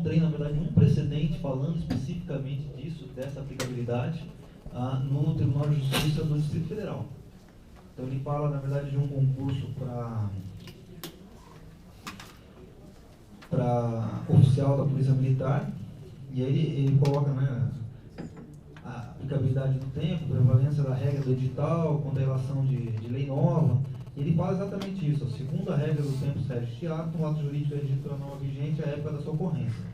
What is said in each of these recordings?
encontrei, na verdade, nenhum precedente falando especificamente disso, dessa aplicabilidade, no Tribunal de Justiça do Distrito Federal. Então ele fala, na verdade, de um concurso para oficial da Polícia Militar, e aí ele coloca, né, a aplicabilidade do tempo, prevalência da regra do edital, contra a relação de lei nova. Ele fala exatamente isso. Segundo a regra do tempo este ato, um ato jurídico é regido pela norma vigente à época da sua ocorrência.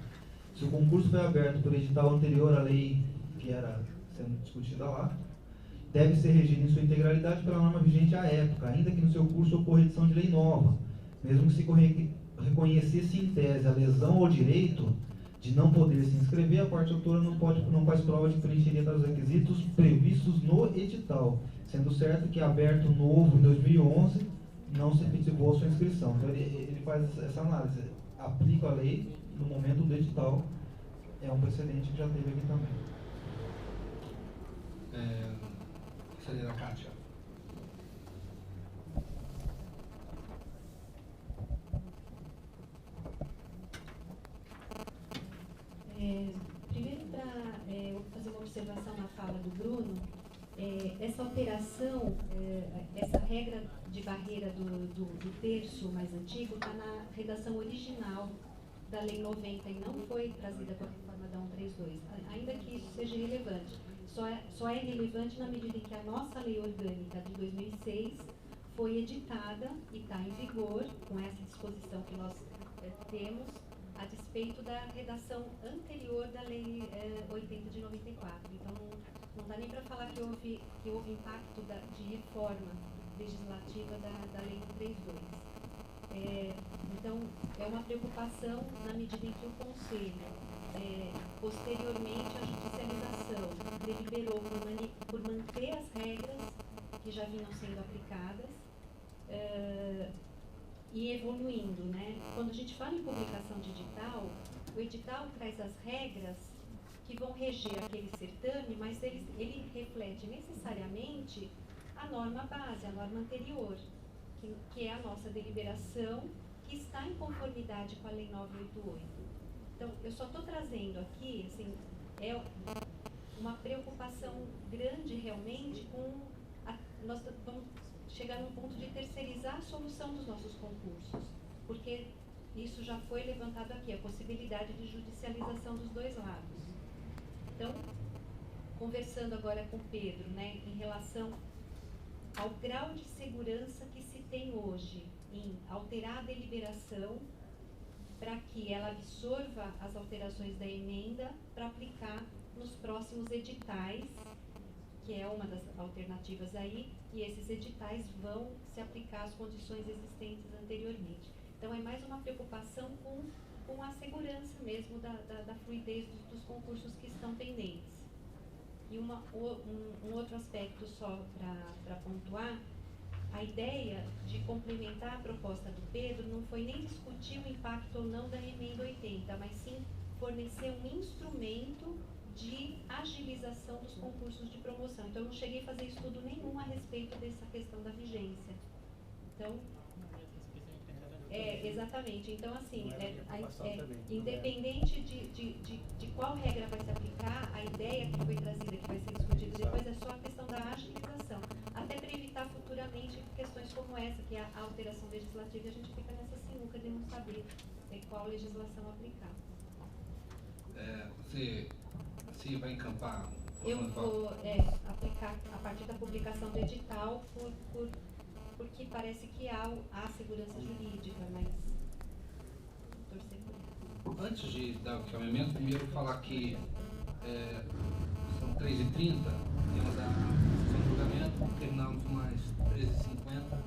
Se o concurso foi aberto por edital anterior à lei que era sendo discutida lá, deve ser regido em sua integralidade pela norma vigente à época, ainda que no seu curso ocorra edição de lei nova, mesmo que se reconhecesse em tese a lesão ao direito de não poder se inscrever, a parte autora não faz prova de preencheria dos requisitos previstos no edital, sendo certo que aberto novo em 2011 não se efetivou a sua inscrição. Então ele faz essa análise, aplica a lei no momento do edital, é um precedente que já teve aqui também. Conselheira Kátia. Primeiro, para fazer uma observação na fala do Bruno, essa alteração, essa regra de barreira do terço mais antigo está na redação original da Lei 90 e não foi trazida com a reforma da 132, ainda que isso seja relevante. Só é relevante na medida em que a nossa Lei Orgânica de 2006 foi editada e está em vigor com essa disposição que nós temos, a despeito da redação anterior da Lei 80 de 94. Então, não dá nem para falar que houve impacto de reforma legislativa da Lei 132. Então, é uma preocupação na medida em que o Conselho, posteriormente à judicialização, deliberou por manter as regras que já vinham sendo aplicadas, e evoluindo, né? Quando a gente fala em publicação de edital, o edital traz as regras que vão reger aquele certame, mas ele reflete necessariamente a norma base, a norma anterior, que é a nossa deliberação, que está em conformidade com a Lei 988. Então, eu só estou trazendo aqui, assim, é uma preocupação grande realmente nós vamos chegar num ponto de terceirizar a solução dos nossos concursos, porque isso já foi levantado aqui, a possibilidade de judicialização dos dois lados. Então, conversando agora com o Pedro, né, em relação ao grau de segurança que se tem hoje em alterar a deliberação para que ela absorva as alterações da emenda para aplicar nos próximos editais, que é uma das alternativas aí, e esses editais vão se aplicar às condições existentes anteriormente. Então, é mais uma preocupação com a segurança mesmo da fluidez dos concursos que estão pendentes. E um outro aspecto só para pontuar, a ideia de complementar a proposta do Pedro não foi nem discutir o impacto ou não da emenda 80, mas sim fornecer um instrumento de agilização dos concursos de promoção. Então, eu não cheguei a fazer estudo nenhum a respeito dessa questão da vigência. Então, exatamente. Então, assim, independente de qual regra vai se aplicar, a ideia que foi trazida, que vai ser discutida depois, é só a questão da agilização. Até para evitar futuramente questões como essa, que é a alteração legislativa, e a gente fica nessa sinuca de não saber qual legislação aplicar. Você vai encampar? Eu vou aplicar a partir da publicação do edital, porque parece que há segurança jurídica, mas torcer por isso. Antes de dar o caminhamento, primeiro falar que são 3h30, temos a sessão de julgamento, terminamos umas 13h50,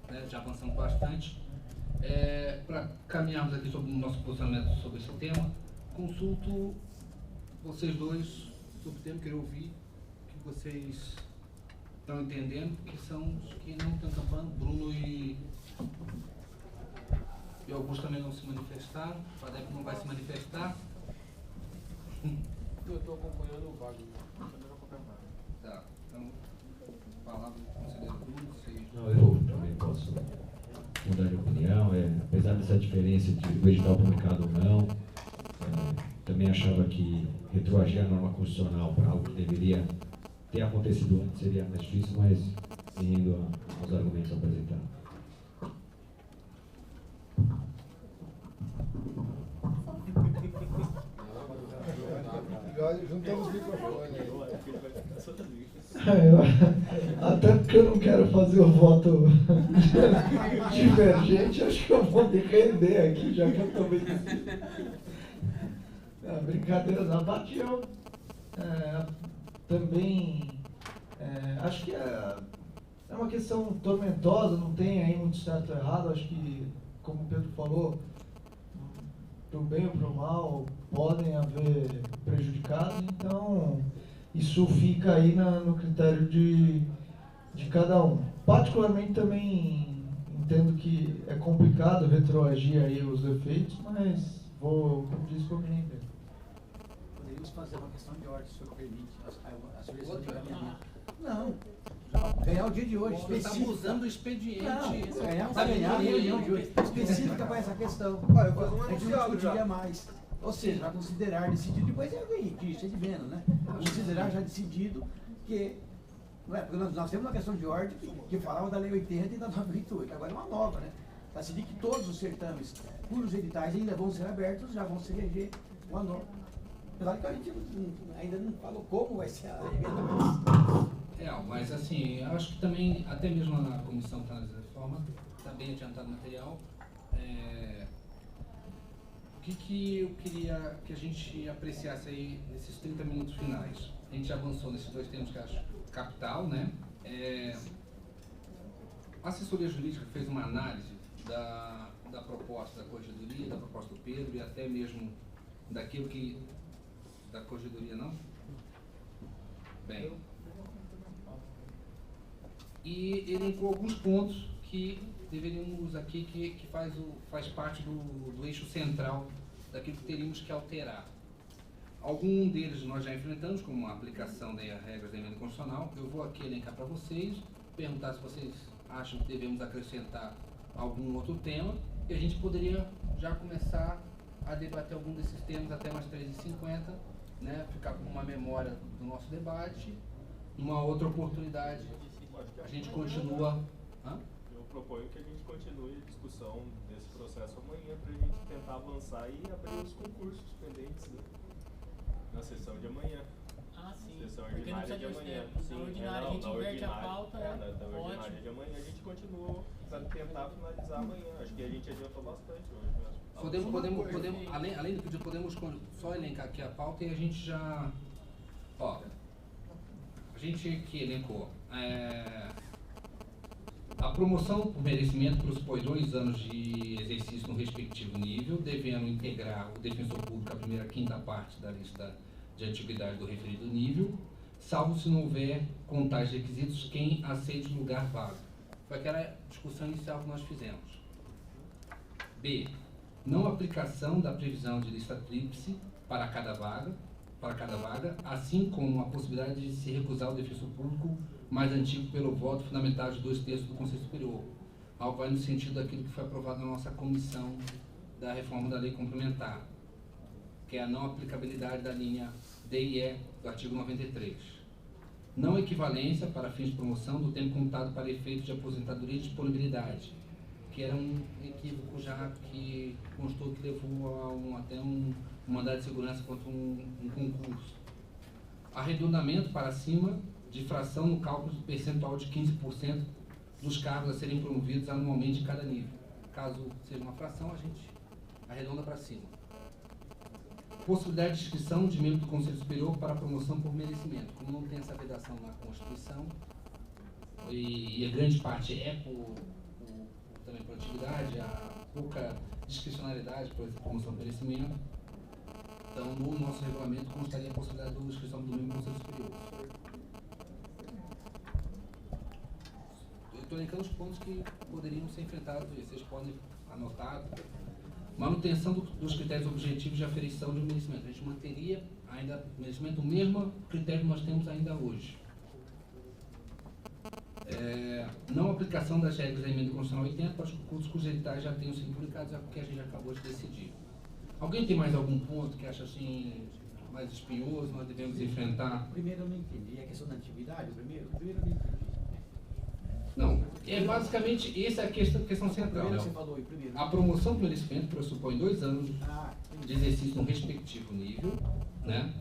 né, já avançamos bastante. Para caminharmos aqui sobre o nosso posicionamento sobre esse tema, consulto vocês dois sobre o tema, quero ouvir o que vocês estão entendendo, que são os que não estão campando. Bruno e Augusto também não se manifestaram, o Padep não vai se manifestar. Eu estou acompanhando o Wagner, eu também não acompanho nada. Tá, então, palavra do conselheiro Bruno, vocês... Não, eu também posso mudar de opinião, apesar dessa diferença de o edital publicado ou não, também achava que retroagir a norma constitucional para algo que deveria ter acontecido antes seria mais difícil, mas me rendo aos argumentos apresentados. Juntamos os microfones aí. Até porque eu não quero fazer o voto divergente, acho que eu vou me render aqui, já que eu estou meio... Brincadeiras à parte, eu também acho que é uma questão tormentosa, não tem aí muito certo ou errado, acho que, como o Pedro falou, pro bem ou pro mal, podem haver prejudicados, então isso fica aí no critério de cada um. Particularmente também entendo que é complicado retroagir aí os efeitos, mas como disse, vou me render. Poderíamos fazer uma questão de ordem, se o senhor permite, a sugestão de encaminhamento. Não, ganhar o dia de hoje. Estamos usando o expediente. Ganhar a reunião de hoje específica para essa questão. Olha, eu vou fazer um A gente não anunciado discutiria já. mais. Ou seja, já considerar decidido, depois é isso de vendo, né? Considerar já decidido que. Não é, porque nós temos uma questão de ordem que falava da Lei 80 e da 988, agora é uma nova, né? Para decidir que todos os certames cujos editais ainda vão ser abertos, já vão se reger uma nova. Apesar que a gente ainda não falou como vai ser a emenda. Mas assim, eu acho que também, até mesmo na comissão que está analisando a reforma, está bem adiantado o material. O que eu queria que a gente apreciasse aí nesses 30 minutos finais? A gente avançou nesses dois termos que eu acho capital, né? A assessoria jurídica fez uma análise da proposta da Corregedoria, da proposta do Pedro e até mesmo daquilo que... Da Corregedoria, não? Bem... E elencou alguns pontos que deveríamos aqui, que faz parte do eixo central daquilo que teríamos que alterar. Algum deles nós já enfrentamos, como a aplicação das regras da emenda constitucional. Eu vou aqui elencar para vocês, perguntar se vocês acham que devemos acrescentar algum outro tema, e a gente poderia já começar a debater algum desses temas até umas 3h50, né? Ficar com uma memória do nosso debate. Numa outra oportunidade, a gente continua... Eu proponho que a gente continue a discussão desse processo amanhã para a gente tentar avançar e abrir os concursos pendentes, né? Na sessão de amanhã. Sim. Sessão ordinária de amanhã. Na ordinária a gente inverte a pauta. Na ordinária de amanhã a gente continua para tentar finalizar amanhã. Acho que a gente adiantou bastante hoje. Podemos além do pedido, podemos só elencar aqui a pauta e a gente já... A gente que elencou a promoção por merecimento pressupõe 2 anos de exercício no respectivo nível, devendo integrar o defensor público a primeira quinta parte da lista de antiguidade do referido nível, salvo se não houver, com tais requisitos, quem aceite o lugar vago. Foi aquela discussão inicial que nós fizemos. B. Não aplicação da previsão de lista tríplice para cada vaga, assim como a possibilidade de se recusar o defensor público mais antigo pelo voto fundamentado de 2/3 do Conselho Superior, algo vai no sentido daquilo que foi aprovado na nossa comissão da reforma da lei complementar, que é a não aplicabilidade da linha D e E do artigo 93. Não equivalência para fins de promoção do tempo computado para efeitos de aposentadoria e disponibilidade, que era um equívoco já que constou que levou a até um mandado de segurança contra um concurso. Arredondamento para cima de fração no cálculo do percentual de 15% dos cargos a serem promovidos anualmente em cada nível. Caso seja uma fração, a gente arredonda para cima. Possibilidade de inscrição de membro do Conselho Superior para promoção por merecimento. Como não tem essa vedação na Constituição, e a grande parte é também por atividade, a pouca discricionalidade por promoção por merecimento, então no nosso regulamento constaria a possibilidade de inscrição do membro do Conselho Superior. Eu estou elencando os pontos que poderiam ser enfrentados, e vocês podem anotar. Manutenção dos critérios objetivos de aferição de um merecimento. A gente manteria ainda o merecimento, o mesmo critério que nós temos ainda hoje. Não aplicação das regras da emenda constitucional 80 para os concursos cujos editais já tenham sido publicados, é o que a gente acabou de decidir. Alguém tem mais algum ponto que acha assim mais espinhoso, nós devemos enfrentar? Primeiro eu não entendi. A questão da antiguidade, o primeiro eu não entendi. Não, é basicamente essa é a questão central. Primeiro Léo. você falou aí, primeiro. A promoção do merecimento pressupõe 2 anos de exercício no respectivo nível, né?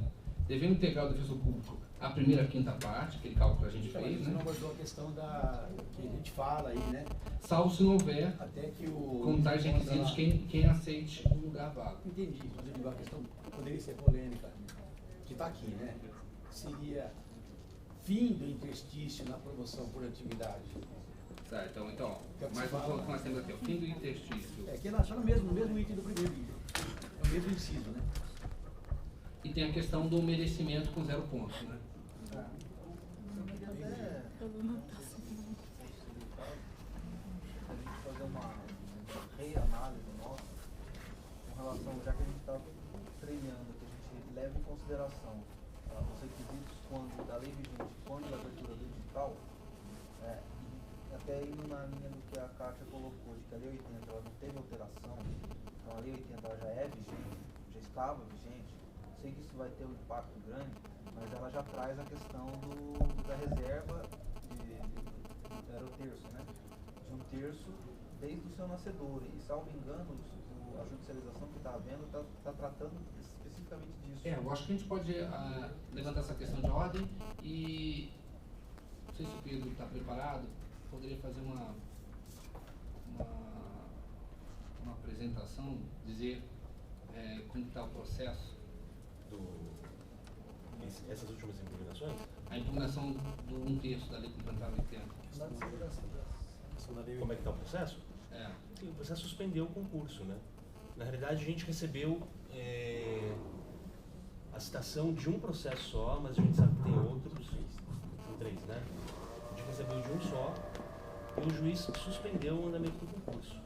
Devendo integrar o defensor público a primeira quinta parte, aquele cálculo que a gente fez, Você né? não abordou a questão da que a gente fala aí, né? Salvo se não houver, Até que o... com tais requisitos, quem aceite o lugar vago. Entendi, mas eu digo, a questão poderia ser polêmica, que está aqui, né? Seria fim do interstício na promoção por antiguidade. Tá, então, Que é o que mais você um fala. ponto que nós temos aqui, o fim do interstício. É que ela está no mesmo item do primeiro item. É o mesmo inciso, né? E tem a questão do merecimento com 0 pontos, né? Fazer uma reanálise nossa com relação, já que a gente está treinando, que a gente leva em consideração os requisitos quando da lei vigente, quando da abertura do edital, e até indo na linha do que a Kátia colocou, de que a lei 80 ela não teve alteração, então a lei 80 ela já é vigente, já estava vigente. Sei que isso vai ter um impacto grande, mas ela já traz a questão da reserva era o terço, né? De um terço desde o seu nascedor. E, salvo engano, a judicialização que está havendo está tratando especificamente disso. Eu acho que a gente pode levantar essa questão de ordem e, não sei se o Pedro está preparado, poderia fazer uma apresentação, dizer como está o processo. Essas últimas impugnações? A impugnação do 1/3 da lei complementar 80. Como é que está o processo? Sim, o processo suspendeu o concurso, né? Na realidade, a gente recebeu a citação de um processo só, mas a gente sabe que tem outros, são 3, né? A gente recebeu de um só e o juiz suspendeu o andamento do concurso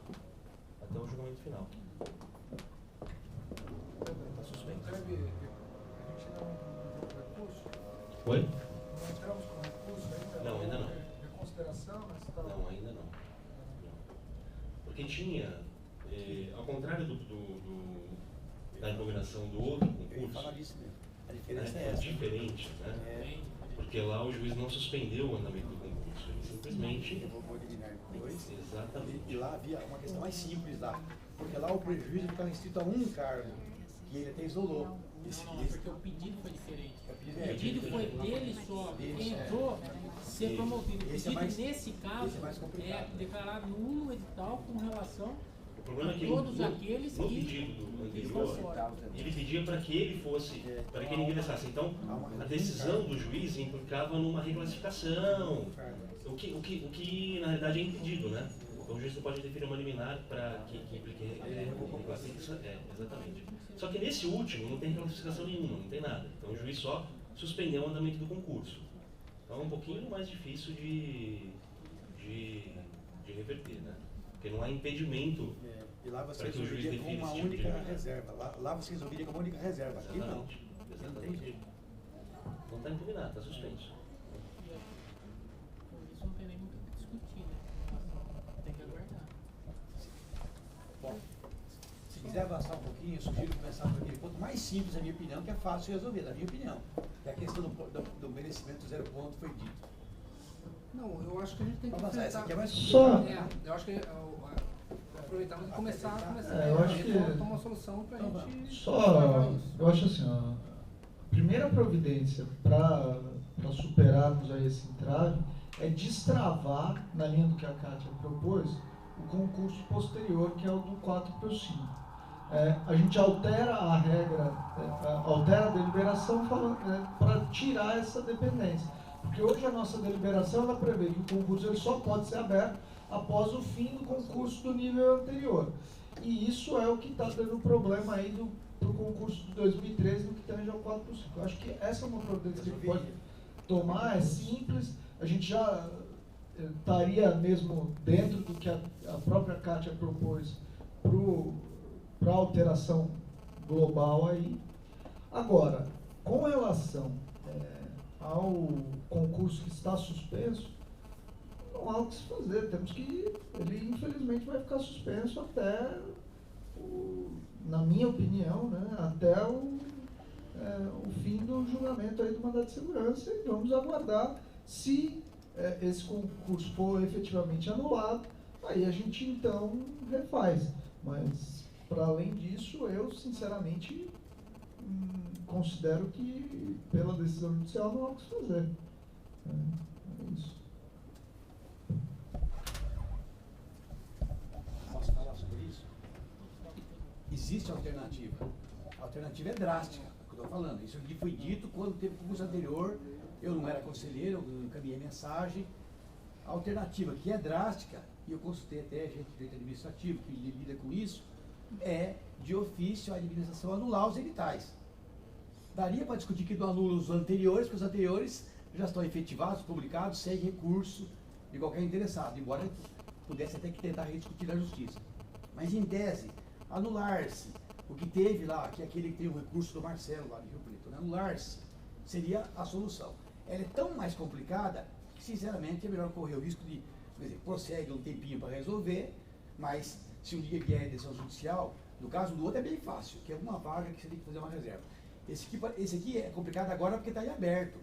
até o julgamento final. Está suspenso. Oi? Não entramos com recurso ainda? Não, ainda não. Reconsideração, né? Não, ainda não. Porque tinha, ao contrário da impugnação do outro concurso, a diferença é essa. diferente, né? Porque lá o juiz não suspendeu o andamento do concurso, ele simplesmente... Eu vou eliminar depois. Exatamente. E lá havia uma questão mais simples lá, porque lá o prejuízo ficava restrito a um cargo, e ele até isolou. Não, porque o pedido foi diferente. O É, pedido foi dele só. Quem entrou ser promovido. O pedido, nesse caso, é declarado nulo no edital com relação O problema é que todos aqueles no que pedido do estão anterior, fora. ele pedia para que ele fosse, para que ele ingressasse. Então, a decisão do juiz implicava numa reclassificação, o que na realidade é impedido, né? Então o juiz não pode definir uma liminar para que implique reclassificação. Exatamente. Só que nesse último não tem reclassificação nenhuma, não tem nada. Então o juiz só suspendeu o andamento do concurso. Então é um pouquinho mais difícil de reverter, né? Porque não há impedimento. E lá você para que o juiz resolveria com defina uma esse tipo de única liminar. reserva. Lá você resolveria com uma única reserva. Aqui não. Exatamente. Não tem jeito. Não está impugnado, está suspenso. Por isso não tem nem muito o que discutir, né? Tem que aguardar. Bom, se quiser avançar um pouquinho, eu sugiro começar por aquele ponto mais simples, na minha opinião, que é fácil de resolver, na minha opinião. Que é a questão do merecimento do 0 ponto foi dito. Não, eu acho que a gente tem que Vamos avançar, essa aqui é mais Só- complicada. eu acho que aproveitar e começar eu acho que- tomar uma solução para a gente Só, trabalhar isso. eu acho assim, ó, a primeira providência para superarmos aí esse entrave é destravar, na linha do que a Kátia propôs, o concurso posterior, que é o do 4/5. A gente altera a regra, altera a deliberação para tirar essa dependência. Porque hoje a nossa deliberação ela prevê que o concurso ele só pode ser aberto após o fim do concurso do nível anterior. E isso é o que está dando problema aí do concurso de 2013 no que tange ao 4/5. Eu acho que essa é uma providência que a gente pode tomar, é simples, a gente já estaria mesmo dentro do que a própria Kátia propôs para a alteração global aí. Agora, com relação ao concurso que está suspenso, não há o que se fazer, temos que ele infelizmente vai ficar suspenso até na minha opinião, né, até o fim do julgamento aí do mandado de segurança, e vamos aguardar se esse concurso for efetivamente anulado, aí a gente então refaz. Mas, para além disso, eu sinceramente considero que, pela decisão judicial, não há o que fazer. É isso. Posso falar sobre isso? Existe alternativa. A alternativa é drástica, é o que eu estou falando. Isso aqui foi dito quando teve o concurso anterior, eu não era conselheiro, eu encaminhei mensagem. A alternativa que é drástica, e eu consultei até gente de direito administrativo que lida com isso, é de ofício a administração anular os editais. Daria para discutir que não anula os anteriores, porque os anteriores já estão efetivados, publicados, sem recurso de qualquer interessado, embora pudesse até que tentar rediscutir na justiça. Mas em tese, anular-se o que teve lá, que é aquele que tem o recurso do Marcelo lá de Rio Preto, né? Anular-se seria a solução. Ela é tão mais complicada que, sinceramente, é melhor correr o risco de, por exemplo, prossegue um tempinho para resolver, mas se um dia vier a decisão judicial, no caso do outro é bem fácil, que é uma vaga que você tem que fazer uma reserva. Esse aqui é complicado agora porque está em aberto,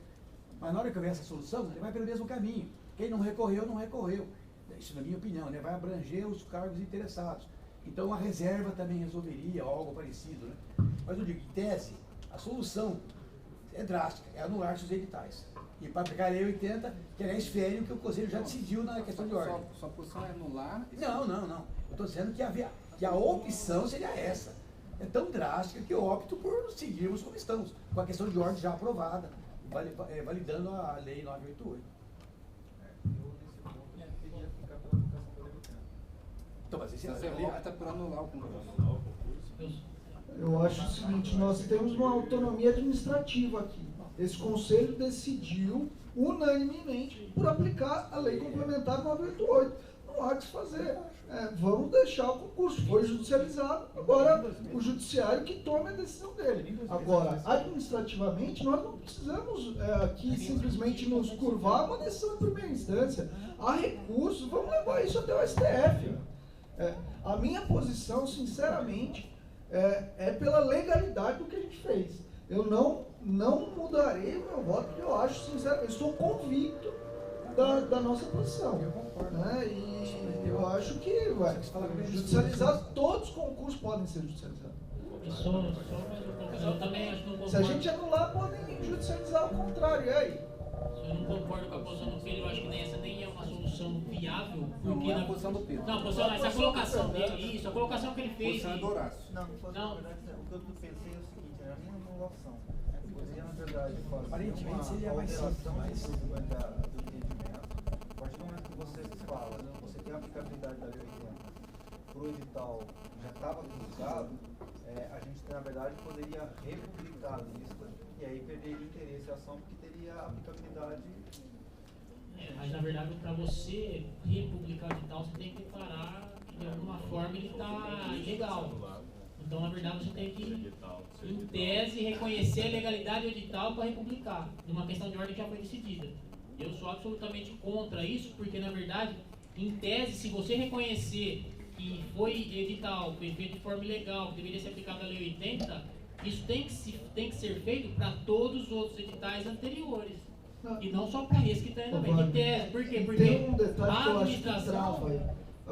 mas na hora que houver essa solução, ele vai pelo mesmo caminho. Quem não recorreu, não recorreu. Isso na minha opinião, né? Vai abranger os cargos interessados. Então a reserva também resolveria, ou algo parecido, né? Mas eu digo, em tese, a solução é drástica, é anular-se os editais. E para aplicar a Lei 80, que aliás fere o que o Conselho já decidiu na questão de ordem. Sua posição é anular? Não. Eu estou dizendo que a opção seria essa. É tão drástica que eu opto por seguirmos como estamos, com a questão de ordem já aprovada, validando a Lei 988. Então, mas esse você opta por anular o concurso. Eu acho o seguinte, nós temos uma autonomia administrativa aqui. Esse Conselho decidiu unanimemente por aplicar a Lei Complementar 988. Não há o que se fazer. Vamos deixar o concurso. Foi judicializado, agora o judiciário que tome a decisão dele. Agora, administrativamente, nós não precisamos aqui simplesmente nos curvar a uma decisão em primeira instância. Há recursos, vamos levar isso até o STF. A minha posição, sinceramente, é pela legalidade do que a gente fez. Eu não mudarei o meu voto, porque eu acho, sinceramente, eu estou convicto da nossa posição. Né? E eu acho que vai judicializar, todos os concursos podem ser judicializados. Eu também acho que não concordo. Se a gente anular, podem judicializar o contrário, e aí? Eu não concordo com a posição do Pedro, eu acho que essa nem é uma solução viável. Não é a posição do Pedro. Não, essa colocação dele, isso, a colocação que ele fez. Posição é do Horácio. Não, na verdade, o que eu pensei é o seguinte, é a minha anulação. Poderia, na verdade, fazer aparentemente seria mais alteração simples, do entendimento. A partir do momento que você fala, você tem a aplicabilidade da Lei 80 para o edital já estava publicado, a gente, na verdade, poderia republicar a lista e aí perderia interesse a ação porque teria aplicabilidade. Mas na verdade, para você republicar o edital, você tem que declarar que de alguma forma ele está ilegal. Então, na verdade, você tem que, em tese, reconhecer a legalidade do edital para republicar, numa questão de ordem que já foi decidida. Eu sou absolutamente contra isso, porque, na verdade, em tese, se você reconhecer que foi edital, foi feito de forma ilegal, que deveria ser aplicado a Lei 80, isso tem que ser feito para todos os outros editais anteriores. E não só para esse que está indo bem. Em tese, por quê? Porque tem um detalhe a que eu acho que administração trava aí.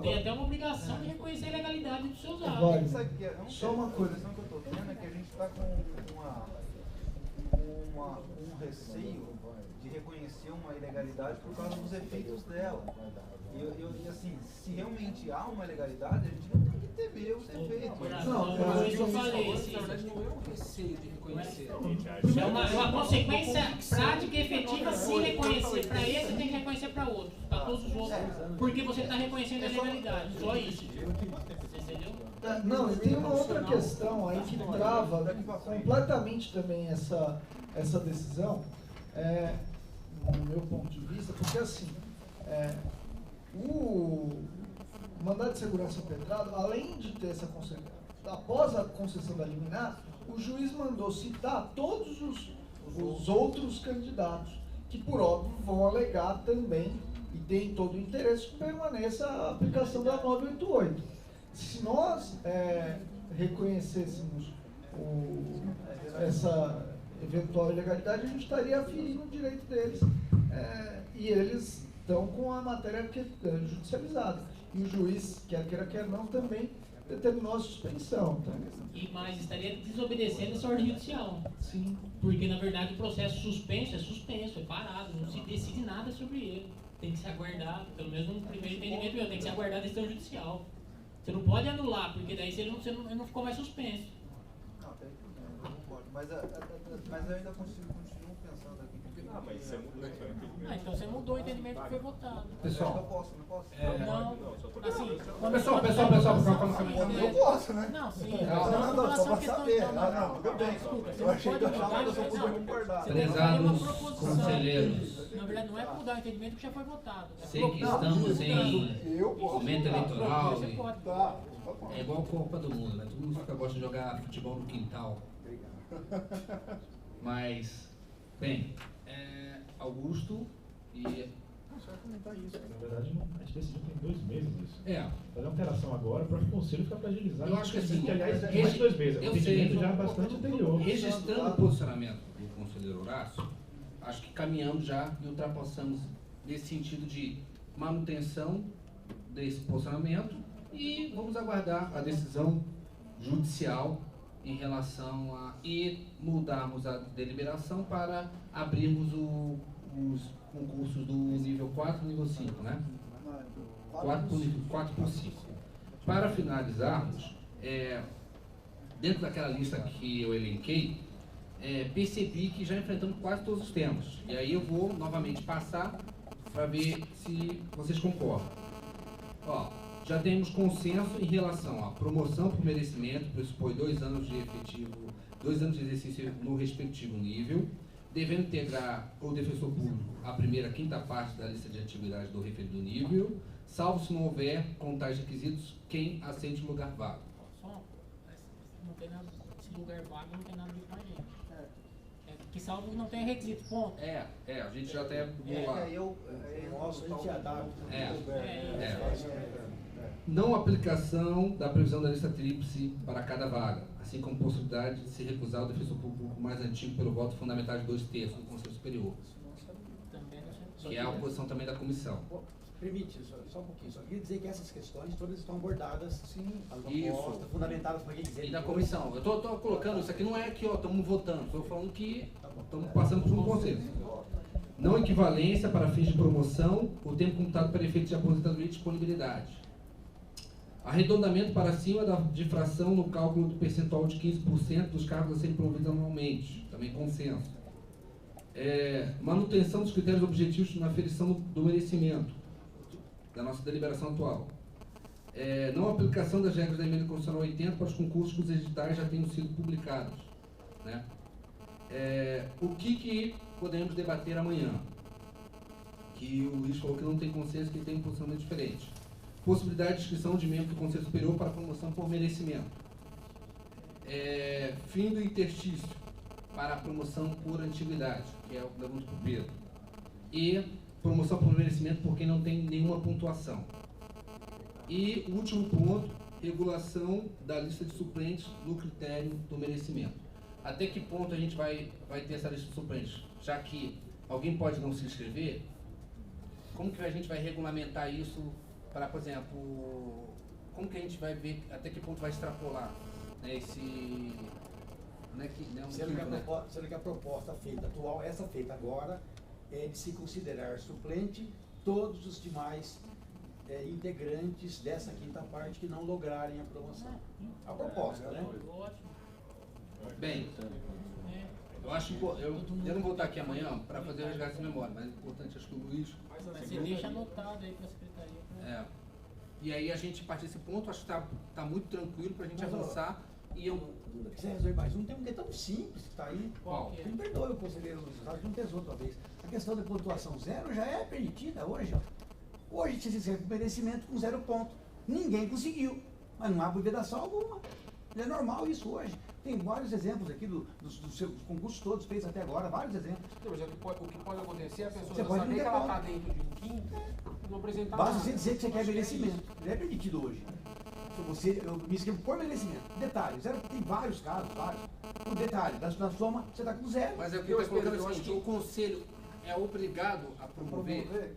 tem até uma obrigação de reconhecer a legalidade dos seus atos. Agora, Sabe que só uma coisa. A questão que eu estou tendo é que a gente está com um receio de reconhecer uma ilegalidade por causa dos efeitos dela. E assim, se realmente há uma ilegalidade, a gente não tem que temer os efeitos. Não, foi isso que eu falei. Na verdade, não é um receio de reconhecer. É uma consequência prática e efetiva se reconhecer. Para esse, tem que reconhecer para outros. Para todos os outros. Porque você está reconhecendo a legalidade. Só isso. Você entendeu? Não, e tem uma outra questão aí que trava completamente também essa decisão, no meu ponto de vista, porque assim, o mandado de segurança impetrado, além de ter essa concessão, após a concessão da liminar, o juiz mandou citar todos os outros candidatos, que por óbvio vão alegar também, e tem todo o interesse que permaneça a aplicação da 988. Se nós reconhecêssemos essa eventual ilegalidade, a gente estaria aferindo o direito deles. E eles estão com a matéria judicializada. E o juiz, quer queira, quer não, também determinou a suspensão. Tá? E mais, estaria desobedecendo essa ordem judicial. Sim. Porque, na verdade, o processo suspenso, é parado, não se decide nada sobre ele. Tem que se aguardar, pelo menos no primeiro entendimento meu, tem que se aguardar a decisão judicial. Você não pode anular, porque daí ele não ficou mais suspenso. Não pode. Mas eu ainda continuo pensando aqui. Mas você mudou então você mudou o entendimento que foi votado. Pessoal, não posso. Não, assim, Eu posso, né? Não, sim. Não, só pra saber. Tudo bem. Desculpa, Eu achei que eu só podia não. concordar. Prezados conselheiros, Na verdade, não é mudar o entendimento que já foi votado. sei que estamos em momento eleitoral Você e pode. é igual Copa do Mundo, né? Todo mundo gosta de jogar futebol no quintal. Mas, bem, Augusto e... Só comentar isso, na verdade a gente decidiu tem 2 meses isso. Fazer alteração agora para o conselho ficar fragilizado. Eu acho que assim, aliás, mais de 2 meses, o entendimento já é bastante anterior. Registrando o posicionamento do conselheiro Horácio, acho que caminhamos já e ultrapassamos nesse sentido de manutenção desse posicionamento e vamos aguardar a decisão judicial em relação a mudarmos a deliberação para abrirmos os concursos do nível 4 e nível 5, né? 4 por 5. Para finalizarmos, dentro daquela lista que eu elenquei, percebi que já enfrentamos quase todos os temas. E aí eu vou novamente passar para ver se vocês concordam. Já temos consenso em relação à promoção por merecimento, pressupõe 2 anos de efetivo, 2 anos de exercício no respectivo nível, devendo integrar o defensor público a primeira quinta parte da lista de atividades do referido nível, salvo se não houver, com tais requisitos, quem aceite o lugar vago. Não tem nada, esse lugar vago não tem nada a ver com a gente. Que salvo não tem requisito, ponto. A gente já até vou lá. Nossa, a gente adapta. Não aplicação da previsão da lista tríplice para cada vaga, assim como possibilidade de se recusar o defensor público mais antigo pelo voto fundamental de 2/3 do Conselho Superior, que é a oposição também da comissão. Permite, só um pouquinho. Só queria dizer que essas questões todas estão abordadas, sim, as Isso. propostas, fundamentadas para quem quiser. E da comissão. Eu estou colocando, isso aqui não é que estamos votando, estou falando que estamos passando por um consenso. Não equivalência para fins de promoção, o tempo computado para efeitos de aposentadoria e disponibilidade. Arredondamento para cima da difração no cálculo do percentual de 15% dos cargos a serem promovidos anualmente, também consenso. Manutenção dos critérios objetivos na aferição do merecimento, da nossa deliberação atual. Não aplicação das regras da emenda constitucional 80 para os concursos cujos editais já tenham sido publicados. Né? O que podemos debater amanhã? Que o Luiz falou que não tem consenso, que tem um posicionamento diferente. Possibilidade de inscrição de membro do Conselho Superior para promoção por merecimento. Fim do interstício para a promoção por antiguidade, que é o que pergunto para o Pedro. E promoção por merecimento por quem não tem nenhuma pontuação. E o último ponto, regulação da lista de suplentes no critério do merecimento. Até que ponto a gente vai ter essa lista de suplentes? Já que alguém pode não se inscrever, como que a gente vai regulamentar isso para, por exemplo, como que a gente vai ver até que ponto vai extrapolar, né, esse... Sendo que a proposta feita atual, essa feita agora, é de se considerar suplente todos os demais integrantes dessa quinta parte que não lograrem a promoção. A proposta, né? Bem, eu acho que eu não vou estar aqui amanhã para fazer o resgate de memória, mas é importante, acho que o Luiz... Mas você deixa anotado aí para a secretaria. E aí a gente, a partir desse ponto, acho que está muito tranquilo para a gente avançar. E eu... quiser resolver mais um, tem um que é tão simples que está aí. Qual? Me perdoe o conselheiro Luiz, que não pesou outra vez. A questão da pontuação 0 já é permitida hoje. Hoje se recebe merecimento com 0 ponto. Ninguém conseguiu, mas não há vedação alguma. É normal isso hoje. Tem vários exemplos aqui dos seus concursos todos feitos até agora, vários exemplos. Mas o que pode acontecer é a pessoa você já pode saber que ela está dentro de um quinto, não apresentar basta nada. você dizer que você quer merecimento. Não é permitido hoje. eu me inscrevo por merecimento. Detalhe, zero, tem vários casos, vários. O detalhe, na soma, você está com zero. Mas é o que eu estou colocando o seguinte, o conselho é obrigado a promover?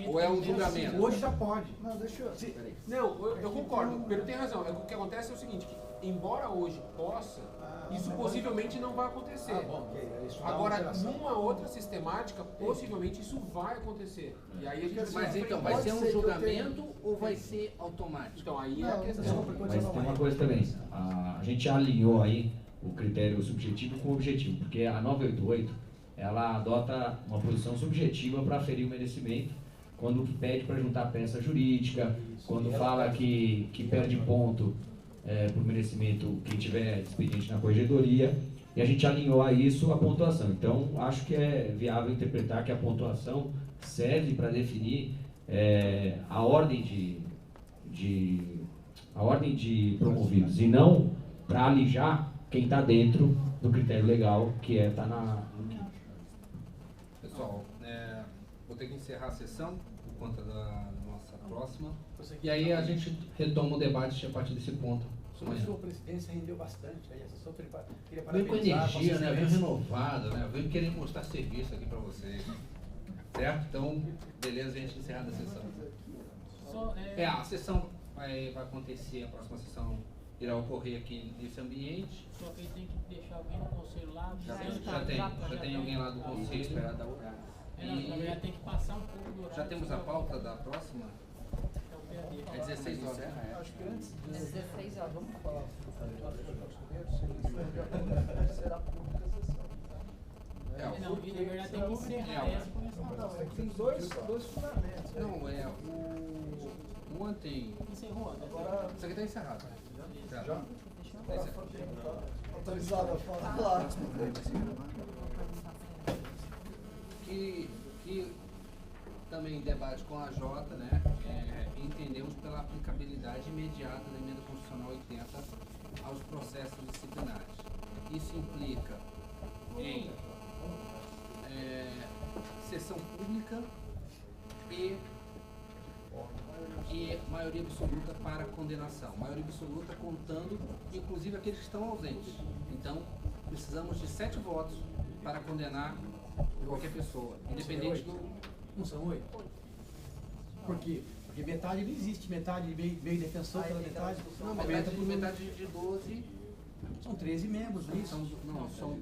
Ou é um julgamento? Hoje já pode. Não, deixa eu... Não, eu concordo. O Pedro tem razão. O que acontece é o seguinte, que embora hoje possa, isso possivelmente não vai acontecer. Agora, numa outra sistemática, possivelmente isso vai acontecer. E aí a gente mas então, vai ser um julgamento ou vai ser automático? Então, aí é a questão. Mas tem uma coisa também, a gente alinhou aí o critério subjetivo com o objetivo, porque a 988, ela adota uma posição subjetiva para aferir o merecimento, quando pede para juntar peça jurídica, quando fala que perde ponto por merecimento quem tiver expediente na corregedoria, e a gente alinhou a isso a pontuação. Então, acho que é viável interpretar que a pontuação serve para definir a ordem de promovidos, e não para alijar quem está dentro do critério legal, que está no quinto. Pessoal, vou ter que encerrar a sessão por conta da nossa próxima, e aí a gente retoma o debate a partir desse ponto. A sua presidência rendeu bastante, aí a sessão queria Vem com energia, né? Vem renovado, né? Vem querer mostrar serviço aqui para vocês. Certo? Então, beleza, a gente encerrada a sessão. A sessão vai acontecer, a próxima sessão irá ocorrer aqui nesse ambiente. Só que ele tem que deixar alguém no conselho lá. Já tem alguém lá do conselho esperado dar o horário. Na verdade tem que passar um pouco do horário. Já temos a pauta da próxima? É 16 horas. Acho que antes de... 16 horas. Vamos falar. Será pública a sessão. Não, na verdade tem que encerrar essa e começar a outra. Tem dois fundamentos. Não, ontem... Encerrou. Agora... Isso aqui está encerrado. Já? Autorizado a falar. Que também debate com a Jota, né? Entendemos pela aplicabilidade imediata da emenda constitucional 80 aos processos disciplinares. Isso implica em sessão pública e maioria absoluta para condenação. Maioria absoluta contando, inclusive, aqueles que estão ausentes. Então, precisamos de 7 votos para condenar qualquer pessoa, independente do... Não são 8? Por quê? Porque metade não existe, metade meio defensor pela metade. Não, metade de 12... São 13 membros, não é isso? São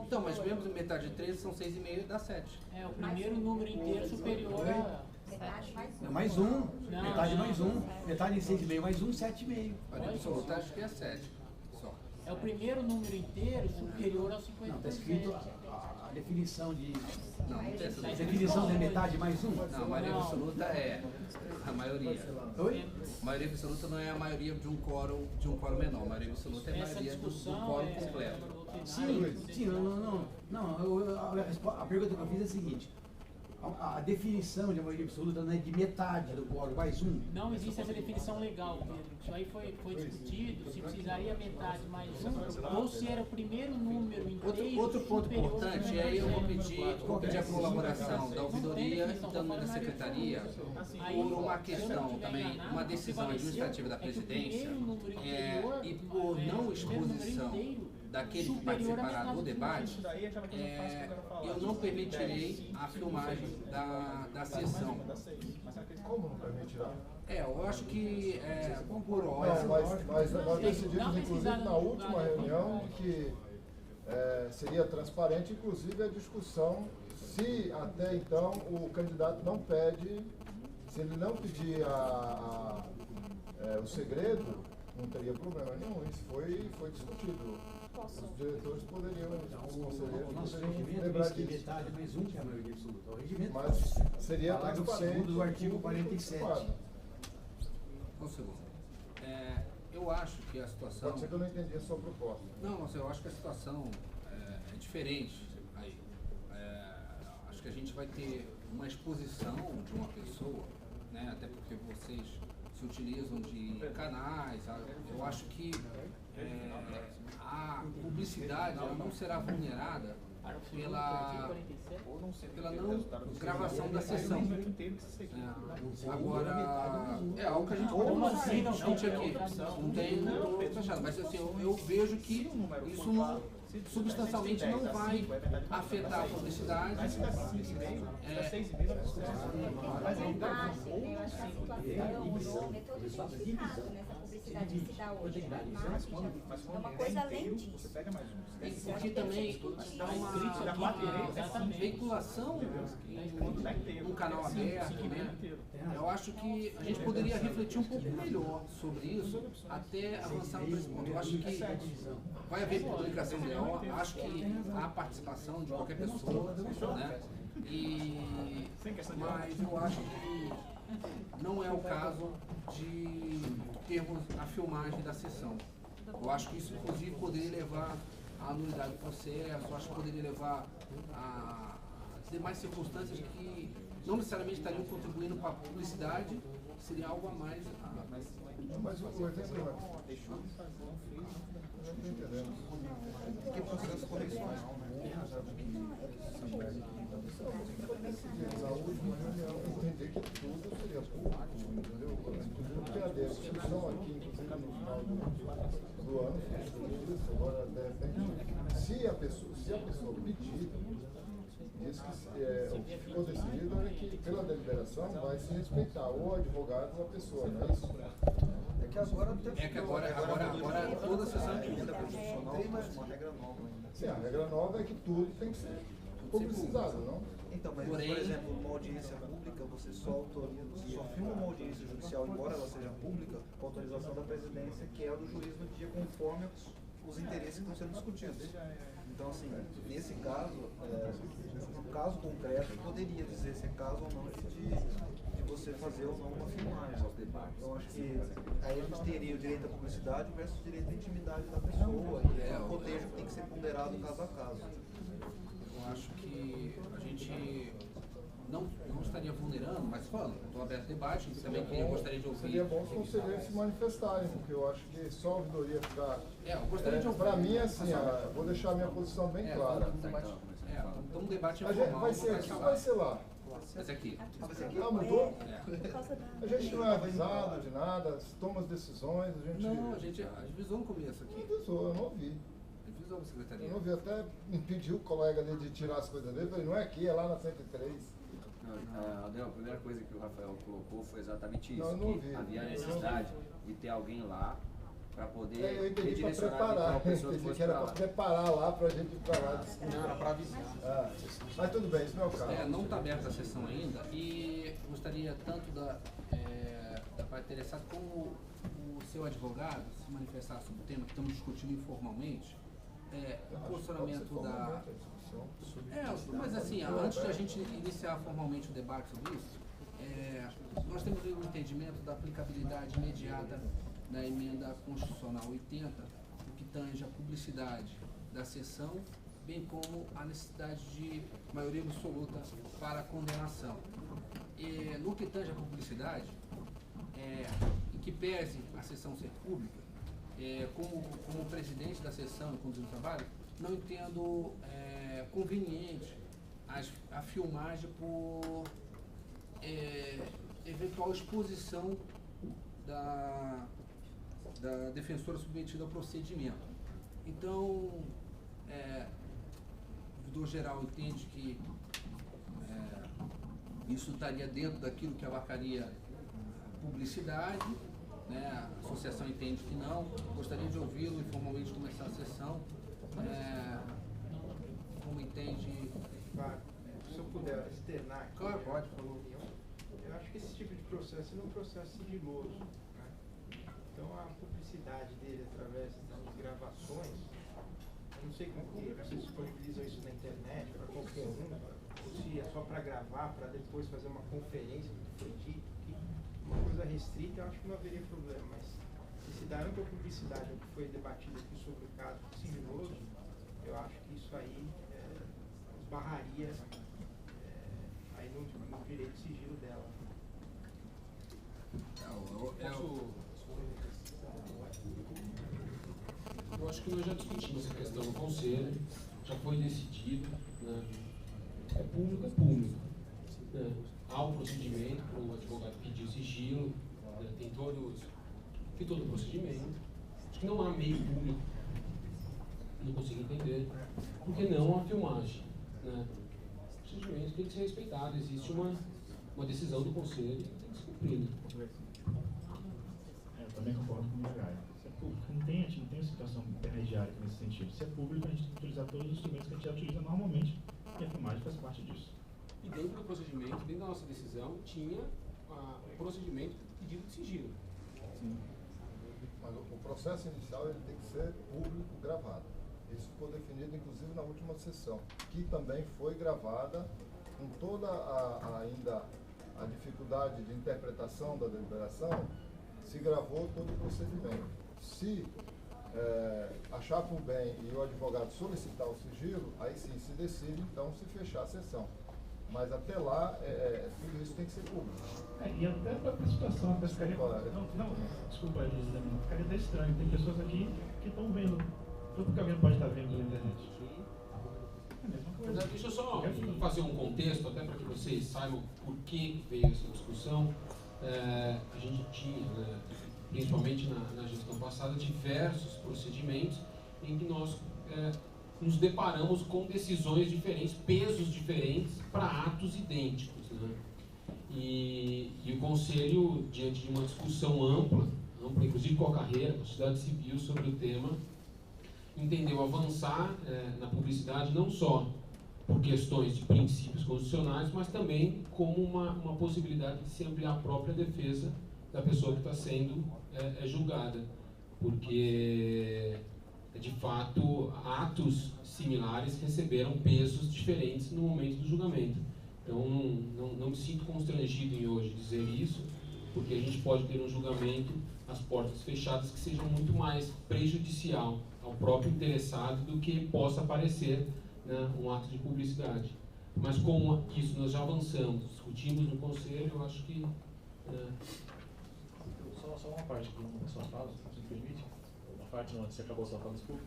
então, mas membros metade de 13 são 6,5 dá 7. O primeiro número inteiro superior a... Mais um, metade mais um, metade em 6,5 mais um, 7,5. Olha, absoluta acho que é 7. Só. É o primeiro número inteiro superior ao 50%. Não, está escrito a definição de... Não tem essa definição de metade mais um? Não, a maioria absoluta é a maioria. Oi? A maioria absoluta não é a maioria de um quórum menor. A maioria absoluta é a maioria do quórum completo. Sim, a pergunta que eu fiz é a seguinte. A definição de maioria absoluta não é de metade do quórum, mais um? Não existe essa definição legal, Pedro. Isso aí foi discutido, se precisaria metade mais um, ou se era o primeiro número inteiro. Outro ponto importante, e aí eu vou pedir a colaboração da ouvidoria e também da secretaria por uma questão também, uma decisão administrativa da presidência e por não exposição daquele que participará do debate, eu não permitirei a filmagem da sessão. Como não permitirá? Eu acho que por hora. Mas nós decidimos, inclusive, na última reunião, de que seria transparente, inclusive, a discussão, se até então o candidato não pede, se ele não pedir o segredo, não teria problema nenhum. Isso foi discutido. Os diretores poderiam, os conselheiros poderiam lembrar disso. Metade mais um que é a maioria absoluta. O regimento mas seria transparente do artigo 47. Um segundo. Eu acho que a situação... Pode ser que eu não entendi a sua proposta. Não, eu acho que a situação é diferente aí. Acho que a gente vai ter uma exposição de uma pessoa, né, até porque vocês se utilizam de canais. Eu acho que a publicidade ela não será vulnerada pela não gravação da sessão. Agora, é algo que a gente pode discutir aqui. Não tem fechado, mas assim, eu vejo que isso substancialmente não vai afetar a publicidade. Mas eu acho que a situação é todo justificado nessa publicidade que se dá hoje na imagem. É uma coisa além disso. Porque também dá uma veiculação num canal aberto, né? Eu acho que a gente poderia refletir um pouco melhor sobre isso até avançar nesse ponto. Eu acho que vai haver publicação melhor, acho que há participação de qualquer pessoa, né? Mas eu acho que não é o caso de termos a filmagem da sessão. Eu acho que isso, inclusive, poderia levar à nulidade do processo, acho que poderia levar a demais circunstâncias que não necessariamente estariam contribuindo para a publicidade, seria algo a mais. Mas o exemplo não entendemos. Que processo correcional, né? A última reunião, entender que tudo seria público, entendeu? Inclusive, tem a discussão aqui, inclusive no final do ano, isso, agora, de repente, se a pessoa pedir, diz que o que ficou decidido é que, pela deliberação, vai se respeitar o advogado ou a pessoa, não é isso? É que agora toda a sessão de emenda constitucional tem mais uma regra nova ainda. Sim, a regra nova é que tudo tem que ser publicizado, não? Então, mas por exemplo, uma audiência pública, você só autoriza, você só filma uma audiência judicial, embora ela seja pública, com autorização da presidência, que é a do juiz no dia, conforme os interesses que estão sendo discutidos. Então, assim, nesse caso, no caso concreto, poderia dizer se é caso ou não de você fazer ou não uma filmagem. Então, acho que aí a gente teria o direito à publicidade versus o direito à intimidade da pessoa, e é um cotejo que tem que ser ponderado caso a caso. Eu acho que a gente não estaria vulnerando, mas falando, estou aberto a debate, também gostaria de ouvir. Seria bom os conselheiros se manifestarem, porque eu acho que só a ouvidoria ficar. Eu gostaria de ouvir. Para mim, assim, vou deixar a minha posição bem clara. Então, um debate informal. Vai ser aqui ou vai ser lá? Mas aqui. Ah, mudou? A gente não é avisado de nada, toma as decisões, a gente... Não, a gente avisou no começo aqui. Não avisou, eu não ouvi. Avisou a secretaria. Eu não ouvi, até impediu o colega ali de tirar as coisas dele, falei, não é aqui, é lá na 103. Adel, a primeira coisa que o Rafael colocou foi exatamente isso, não, que havia a necessidade de ter alguém lá para poder eu entendi para preparar, que era para preparar lá para a gente ir para lá. Não, era para avisar. Mas tudo bem, isso não é o caso. Não está aberta a sessão ainda e gostaria tanto da parte interessada como o seu advogado se manifestar sobre o tema que estamos discutindo informalmente, o posicionamento da... mas assim, antes de a gente iniciar formalmente o debate sobre isso, nós temos um entendimento da aplicabilidade imediata da emenda constitucional 80, o que tange a publicidade da sessão, bem como a necessidade de maioria absoluta para a condenação. No que tange a publicidade, em que pese a sessão ser pública, como presidente da sessão e conduzindo o trabalho, não entendo conveniente a filmagem por eventual exposição da defensora submetida ao procedimento. Então, o ouvidor geral entende que isso estaria dentro daquilo que abarcaria publicidade, né? A associação entende que não. Gostaria de ouvi-lo informalmente começar a sessão. Como entende? Se eu puder externar aqui, claro, pode, por favor. Eu acho que esse tipo de processo é um processo sigiloso. Né? Então a publicidade dele através das gravações, eu não sei como que vocês disponibilizam isso na internet para qualquer um, ou se é só para gravar, para depois fazer uma conferência do que foi dito, uma coisa restrita, eu acho que não haveria problema, mas se dá ampla publicidade ao que foi debatido aqui sobre o caso sigiloso, eu acho que isso aí esbarraria aí no direito de sigilo dela. Eu acho que nós já discutimos essa questão no conselho já foi decidido, né? É público, é público. Né? Há um procedimento para o advogado pedir o sigilo, né? Tem todo o procedimento. Acho que não há meio público, não consigo entender, porque não a filmagem. Né? O procedimento tem que ser respeitado, existe uma decisão do conselho que tem que ser cumprida. Eu também concordo com o Gaia. Se é público, a gente não tem situação intermediária nesse sentido. Se é público, a gente tem que utilizar todos os instrumentos que a gente já utiliza normalmente, e a filmagem faz parte disso. E dentro do procedimento, dentro da nossa decisão, tinha o procedimento pedido de sigilo. Sim. Mas o processo inicial ele tem que ser público, gravado. Isso ficou definido, inclusive, na última sessão, que também foi gravada com toda ainda a dificuldade de interpretação da deliberação, se gravou todo o procedimento. Se achar por bem e o advogado solicitar o sigilo, aí sim se decide, então, se fechar a sessão. Mas até lá, tudo isso tem que ser público. E até para a situação, ficaria, desculpa, ficaria até estranho. Tem pessoas aqui que estão vendo tudo que alguém pode estar vendo pela internet. É a mesma coisa. Deixa eu só fazer um contexto, até para que vocês saibam por que veio essa discussão. A gente tinha, né, principalmente na gestão passada, diversos procedimentos em que nós nos deparamos com decisões diferentes, pesos diferentes para atos idênticos. Né? E o Conselho, diante de uma discussão ampla, inclusive com a carreira, com a sociedade civil sobre o tema, entendeu avançar na publicidade não só por questões de princípios constitucionais, mas também como uma possibilidade de se ampliar a própria defesa da pessoa que está sendo julgada. Porque, de fato, atos similares receberam pesos diferentes no momento do julgamento. Então, não me sinto constrangido em hoje dizer isso, porque a gente pode ter um julgamento às portas fechadas que seja muito mais prejudicial ao próprio interessado do que possa parecer, né, um ato de publicidade. Mas como isso nós já avançamos, discutimos no Conselho, eu acho que... Só uma parte aqui na sua fala, se me permite, uma parte onde você acabou sua fala, desculpa.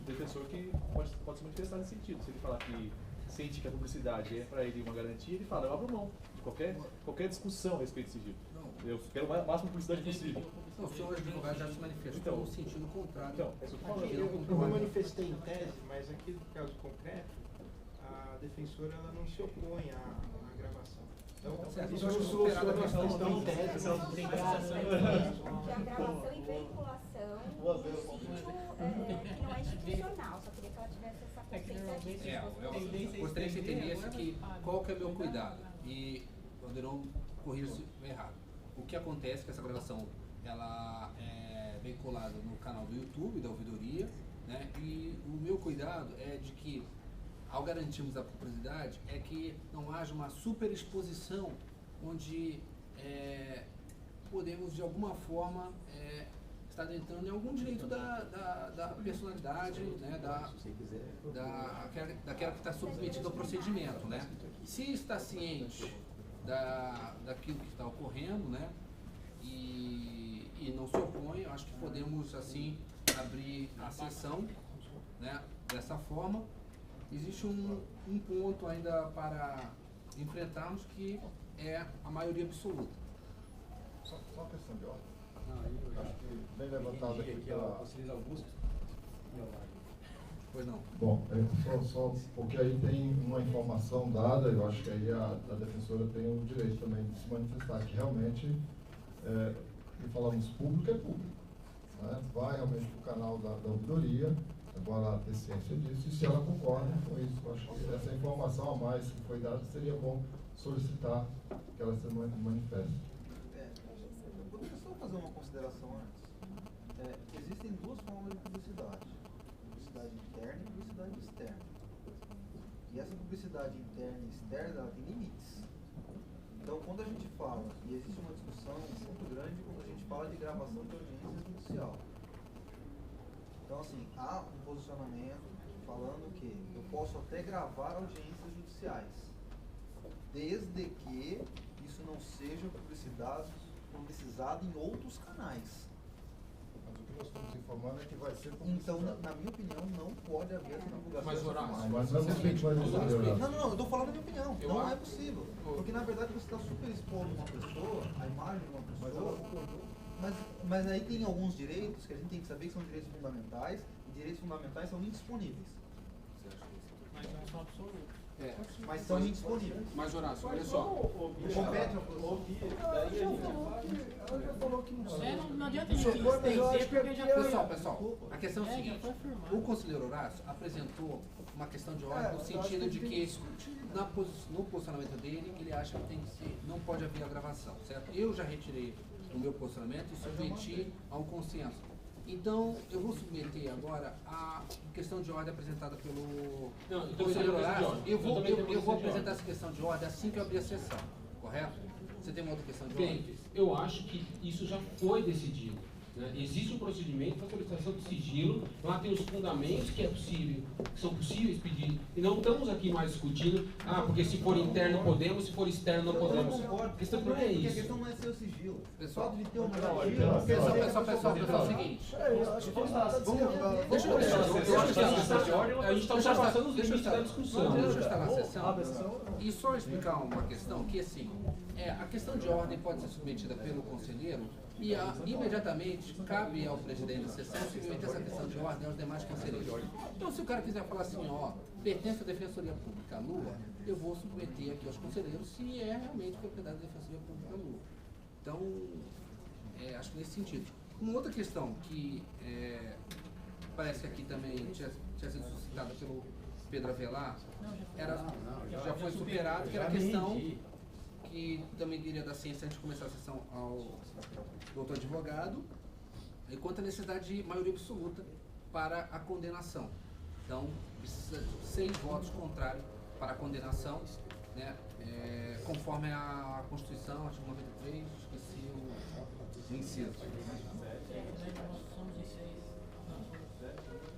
O defensor que pode se manifestar nesse sentido. Se ele falar que sente que a publicidade é para ele uma garantia, ele fala, eu abro mão de qualquer discussão a respeito desse sentido. Eu quero a máxima publicidade possível. O senhor advogado já se manifestou no sentido contrário. Então, é isso que eu tô falando. Eu me manifestei em tese, mas aqui no caso concreto, a defensora ela não se opõe à gravação. Então, isso não soluciona a questão em tese. Que a gravação e veiculação do sítio que não é institucional, só queria que ela tivesse essa consciência. Eu gostaria que você entendesse que qual que é o meu cuidado. E o Anderon corrija se errado. O que acontece é que essa gravação ela é vinculada no canal do YouTube da ouvidoria, né? E o meu cuidado é de que, ao garantirmos a publicidade, é que não haja uma superexposição onde podemos de alguma forma estar entrando em algum direito da personalidade, né? daquela que está submetida ao procedimento, né? Se está ciente daquilo que está ocorrendo, né? E não se opõe, eu acho que podemos assim abrir a sessão, né? Dessa forma. Existe um ponto ainda para enfrentarmos, que é a maioria absoluta. Só uma questão de ordem. Acho que bem levantado aqui pela... Pois não. Bom, só porque aí tem uma informação dada, eu acho que aí a defensora tem o direito também de se manifestar, que realmente, que falamos público é público. Né? Vai realmente para o canal da ouvidoria, agora ela ter ciência disso, e se ela concorda com isso, eu acho que essa informação a mais que foi dada seria bom solicitar que ela se manifeste. Eu vou só fazer uma consideração antes. Existem duas formas de publicidade: publicidade interna e publicidade externa. E essa publicidade interna e externa, ela tem limites. Então, quando a gente fala, e existe uma discussão muito grande quando a gente fala de gravação de audiência judicial. Então, assim, há um posicionamento falando que eu posso até gravar audiências judiciais, desde que isso não seja publicizado em outros canais. Mas o que nós estamos informando é que vai ser Então, na minha opinião, não pode haver essa divulgação. Mas, Horácio, mas vamos ver. Não, eu tô falando a minha opinião. Eu Não acho- é possível. Porque, na verdade, você está super expondo uma pessoa, a imagem de uma pessoa. Mas aí tem alguns direitos que a gente tem que saber que são direitos fundamentais, e direitos fundamentais são indisponíveis. Mas não são absolutos. Mas são indisponíveis. Mas, Horácio, olha só. Compete a posição. Não adianta a gente Supor, mas eu acho estender que porque já foi. Pessoal, a questão é a seguinte, já foi firmado. o conselheiro Horácio apresentou uma questão de ordem no sentido de que no posicionamento dele, ele acha que tem que ser, não pode haver a gravação, certo? Eu já retirei do meu posicionamento e submeti a um consenso. Então, eu vou submeter agora a questão de ordem apresentada pelo Não, então conselheiro você vai Horácio. fazer de Eu ordem. vou Eu também tenho apresentar questão de essa questão de ordem assim que eu abrir a sessão, correto? Você tem uma outra questão de Bem, ordem? eu acho que isso já foi decidido. Né? Existe um procedimento para solicitação de sigilo, lá tem os fundamentos que são possíveis pedir. E não estamos aqui mais discutindo, porque se for interno podemos, se for externo não podemos. A questão não é Porque a isso. questão não é ser o sigilo. Pessoal, Só de ter uma pessoal, é o seguinte. Deixa eu a gente está passando os limites da discussão. Deixa eu estar na sessão. E só explicar uma questão, que assim, a questão de ordem pode ser submetida pelo conselheiro e imediatamente cabe ao presidente da sessão submeter essa questão de ordem aos demais conselheiros. Então, se o cara quiser falar assim, pertence à Defensoria Pública Lua, eu vou submeter aqui aos conselheiros se é realmente propriedade da Defensoria Pública Lua. Então, acho que nesse sentido. Uma outra questão que parece que aqui também tinha sido suscitada pelo Pedro Avelar, já foi superado, que era a questão que também queria dar ciência antes de começar a sessão ao doutor advogado, enquanto a necessidade de maioria absoluta para a condenação. Então, precisa de 6 votos contrários para a condenação, né, conforme a Constituição, artigo 93, esqueci o inciso.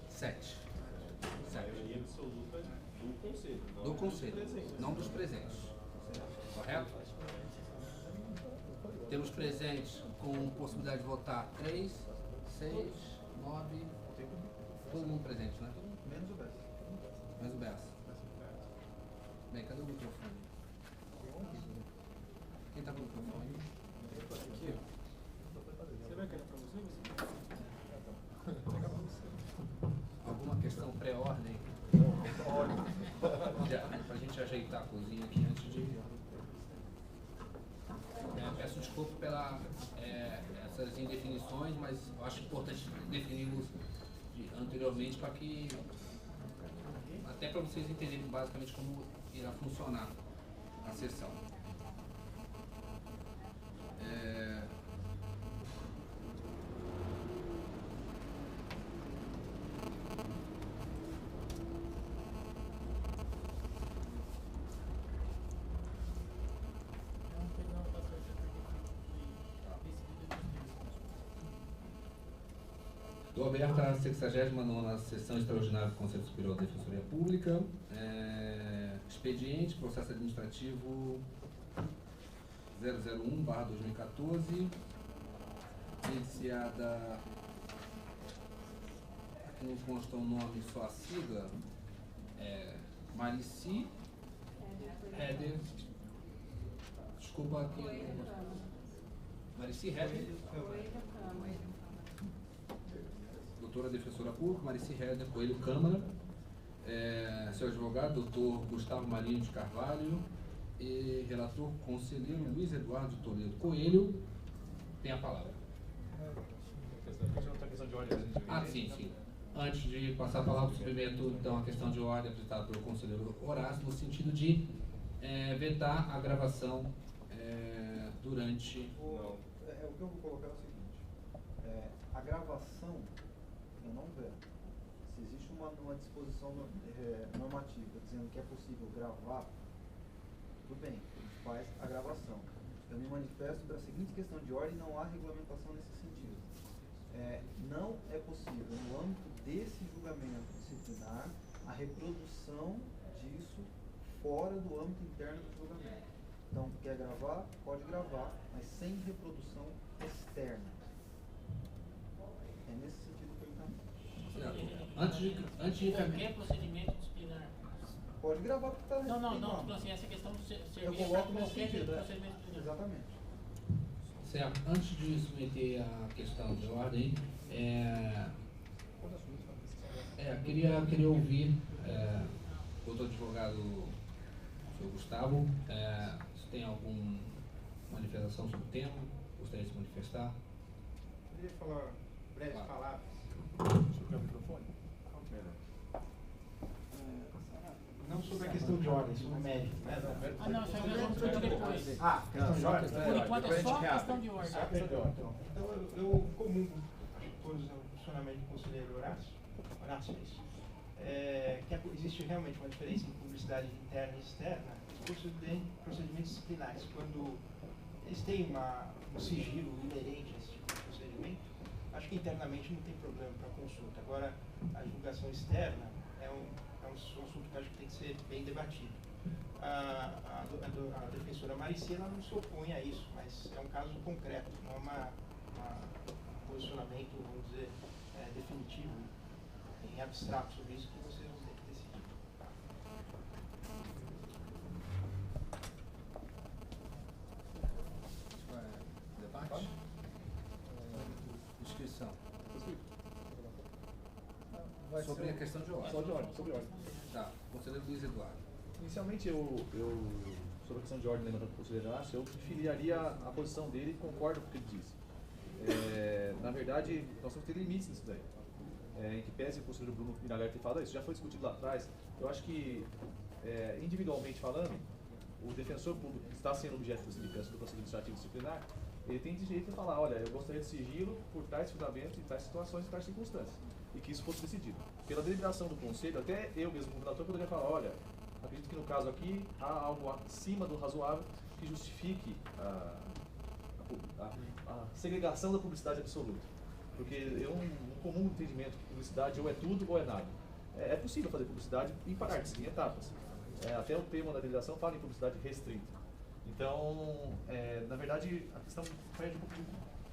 7. Maioria absoluta do conselho. Do conselho, não dos presentes. Correto? Temos presentes com possibilidade de votar 3, 6, 9, todo mundo presente, né? Menos o Bessa. Menos o Bessa. Bem, cadê o microfone? Quem tá com o microfone? Aqui. Você vai querer pra você? Alguma questão pré-ordem? Pra gente ajeitar a cozinha aqui antes de... peço desculpa pela essas indefinições, mas eu acho importante definirmos anteriormente para que até para vocês entenderem basicamente como irá funcionar a sessão. Estou aberta a 69ª Sessão Extraordinária do Conselho Superior da Defensoria Pública. Expediente, processo administrativo 001/2014, iniciada, aqui não consta o nome, só a sigla, Marici Heder, desculpa aqui, Marici Heder, doutora defensora pública, Marici Heder Coelho Câmara, seu advogado, doutor Gustavo Marinho de Carvalho, e relator conselheiro Luiz Eduardo Toledo Coelho, tem a palavra. Sim. Antes de passar a palavra, submeto então a questão de ordem apresentada pelo conselheiro Horácio, no sentido de vetar a gravação durante... O que eu vou colocar é o seguinte, a gravação, eu não veto. Se existe uma disposição normativa dizendo que é possível gravar, tudo bem, a gente faz a gravação. Eu me manifesto para a seguinte questão de ordem, não há regulamentação nesse sentido. Não é possível, no âmbito desse julgamento disciplinar, a reprodução disso fora do âmbito interno do julgamento. Então, quer gravar? Pode gravar, mas sem reprodução externa. É nesse sentido que eu encaminho. Antes de qualquer procedimento disciplinar. Pode gravar porque está Não, assim, essa questão do serviço. Eu coloco nesse qualquer sentido, procedimento disciplinar. Exatamente. Certo. Antes de submeter a questão de ordem, queria ouvir o outro advogado, o senhor Gustavo, se tem alguma manifestação sobre o tema, gostaria de se manifestar. Poderia falar breves palavras? Sobre o microfone? Não sobre a questão de ordem, sobre o mérito, né? Não, isso aí nós vamos depois. Questão de ordem? Por enquanto é só questão de ordem. Então eu comungo todos o funcionamento do conselheiro Horácio, que existe realmente uma diferença em publicidade interna e externa, procedimentos disciplinares. Quando eles têm um sigilo inerente a esse tipo de procedimento, acho que internamente não tem problema para consulta. Agora, a divulgação externa é um assunto que acho que tem que ser bem debatido. A defensora Marici, ela não se opõe a isso, mas é um caso concreto, não é um posicionamento, vamos dizer, definitivo, em abstrato sobre isso que vocês vão ter que decidir. Debate? Inscrição. Sobre a questão de ordem. Só de ordem, sobre ordem. Tá, conselheiro Luiz Eduardo. Inicialmente, sobre a questão de ordem, lembrando do conselheiro Horácio, eu filiaria a posição dele e concordo com o que ele disse. Na verdade, nós temos que ter limites nisso daí. Em que pese o conselheiro Bruno Miragaia ter falado isso, já foi discutido lá atrás. Eu acho que, individualmente falando, o defensor público que está sendo objeto do processo administrativo disciplinar, ele tem direito a falar, olha, eu gostaria de sigilo por tais fundamentos, em tais situações, em tais circunstâncias. E que isso fosse decidido. Pela deliberação do conselho, até eu mesmo, como relator, poderia falar, olha, acredito que no caso aqui há algo acima do razoável que justifique a segregação da publicidade absoluta. Porque é um comum entendimento que publicidade ou é tudo ou é nada. É possível fazer publicidade em partes, em etapas. Até o tema da deliberação fala em publicidade restrita. Então, na verdade, a questão perde um pouco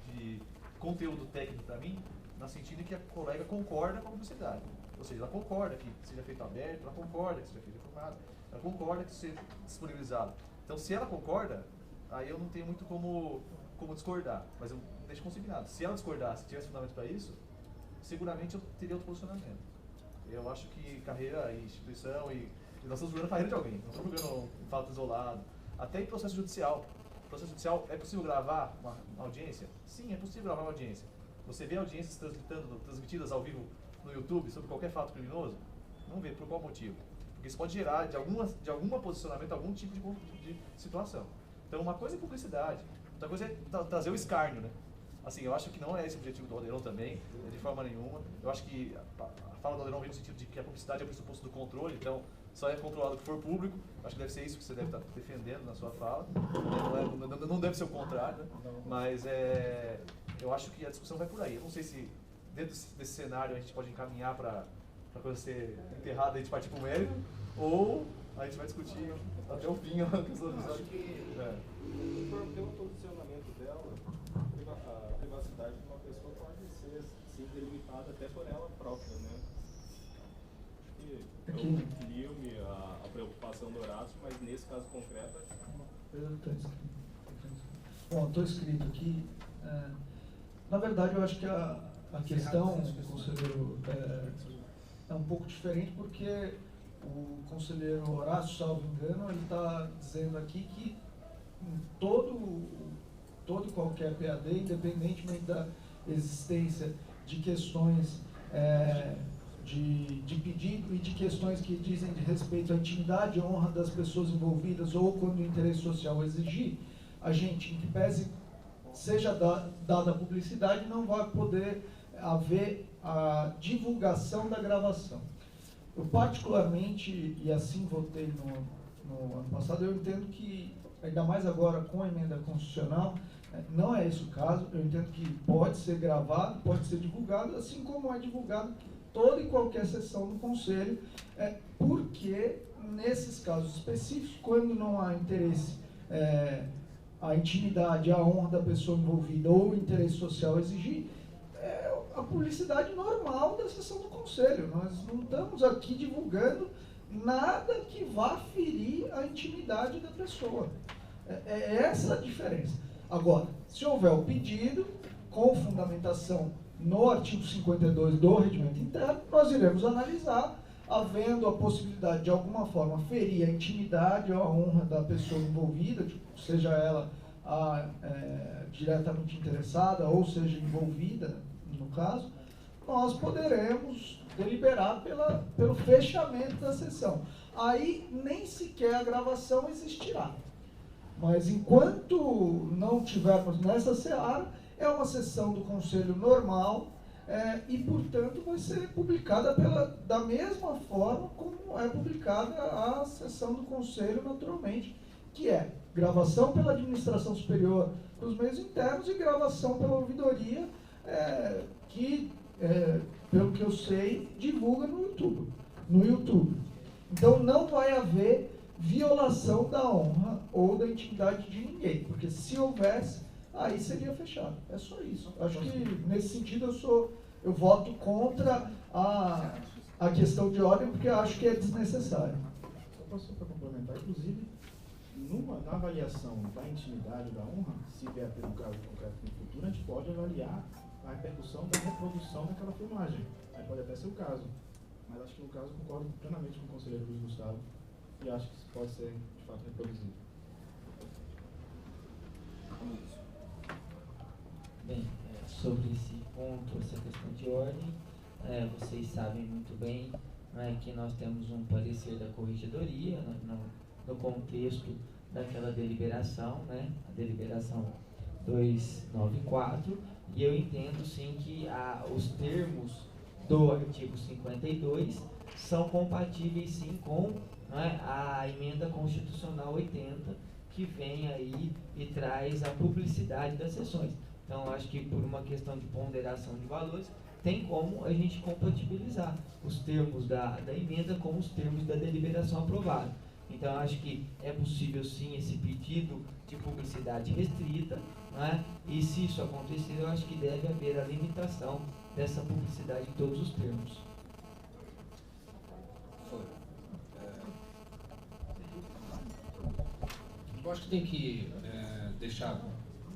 de conteúdo técnico para mim, no sentido em que a colega concorda com a publicidade. Ou seja, ela concorda que seja feito aberto, ela concorda que seja feito informado, ela concorda que seja disponibilizado. Então, se ela concorda, aí eu não tenho muito como discordar, mas eu deixo consignado. Se ela discordasse, se tivesse fundamento para isso, seguramente eu teria outro posicionamento. Eu acho que carreira e instituição, e nós estamos julgando a carreira de alguém, não estamos julgando um fato isolado. Até em processo judicial. No processo judicial, é possível gravar uma audiência? Sim, é possível gravar uma audiência. Você vê audiências transmitidas ao vivo no YouTube sobre qualquer fato criminoso? Não vê. Por qual motivo? Porque isso pode gerar, de algum posicionamento, algum tipo de situação. Então, uma coisa é publicidade, outra coisa é trazer o escárnio, né? Assim, eu acho que não é esse o objetivo do Aldeirão também, de forma nenhuma. Eu acho que a fala do Aldeirão vem no sentido de que a publicidade é o pressuposto do controle, então só é controlado o que for público. Acho que deve ser isso que você deve estar defendendo na sua fala. Não deve ser o contrário, né? Mas eu acho que a discussão vai por aí. Eu não sei se dentro desse cenário a gente pode encaminhar para a coisa ser enterrada e a gente partir para o mérito, ou a gente vai discutir até o fim a questão do acho que pelo posicionamento dela, a privacidade de uma pessoa pode ser delimitada até por ela própria, né? Eu filio-me a preocupação do Horácio, mas nesse caso concreto acho que... Bom, estou escrito aqui. Na verdade, eu acho que a questão, conselheiro, é um pouco diferente, porque o conselheiro Horácio, salvo engano, ele está dizendo aqui que todo e qualquer PAD, independentemente da existência de questões de pedido e de questões que dizem de respeito à intimidade e honra das pessoas envolvidas, ou quando o interesse social exigir, a gente, em que pese seja dada a publicidade, não vai poder haver a divulgação da gravação. Eu particularmente, e assim votei no ano passado, eu entendo que, ainda mais agora com a emenda constitucional, não é esse o caso. Eu entendo que pode ser gravado, pode ser divulgado, assim como é divulgado toda e qualquer sessão do Conselho, porque nesses casos específicos, quando não há interesse, a intimidade, a honra da pessoa envolvida ou o interesse social exigir, a publicidade normal da sessão do Conselho. Nós não estamos aqui divulgando nada que vá ferir a intimidade da pessoa. É essa a diferença. Agora, se houver o pedido, com fundamentação no artigo 52 do Regimento Interno, nós iremos analisar, havendo a possibilidade de alguma forma ferir a intimidade ou a honra da pessoa envolvida, seja ela diretamente interessada ou seja envolvida, no caso, nós poderemos deliberar pelo fechamento da sessão. Aí nem sequer a gravação existirá. Mas enquanto não tivermos nessa seara, é uma sessão do Conselho normal e, portanto, vai ser publicada da mesma forma como é publicada a sessão do Conselho naturalmente, que é gravação pela administração superior dos meios internos e gravação pela ouvidoria, que, pelo que eu sei, divulga no YouTube. Então não vai haver violação da honra ou da intimidade de ninguém, porque se houvesse, aí seria fechado. É só isso. Acho que nesse sentido eu voto contra a questão de ordem, porque acho que é desnecessário. Só posso complementar, inclusive, na avaliação da intimidade da honra, se vier ter um caso concreto no futuro, a gente pode avaliar a repercussão da reprodução daquela filmagem. Aí pode até ser o caso. Mas acho que no caso concordo plenamente com o conselheiro Luiz Gustavo e acho que isso pode ser, de fato, reproduzido. Bem, sobre esse ponto, essa questão de ordem, vocês sabem muito bem que nós temos um parecer da corregedoria no contexto daquela deliberação, a deliberação 294, e eu entendo sim que os termos do artigo 52 são compatíveis sim com a emenda constitucional 80, que vem aí e traz a publicidade das sessões. Então, acho que por uma questão de ponderação de valores, tem como a gente compatibilizar os termos da emenda com os termos da deliberação aprovada. Então, acho que é possível sim esse pedido de publicidade restrita, e se isso acontecer, eu acho que deve haver a limitação dessa publicidade em todos os termos. Eu acho que tem que deixar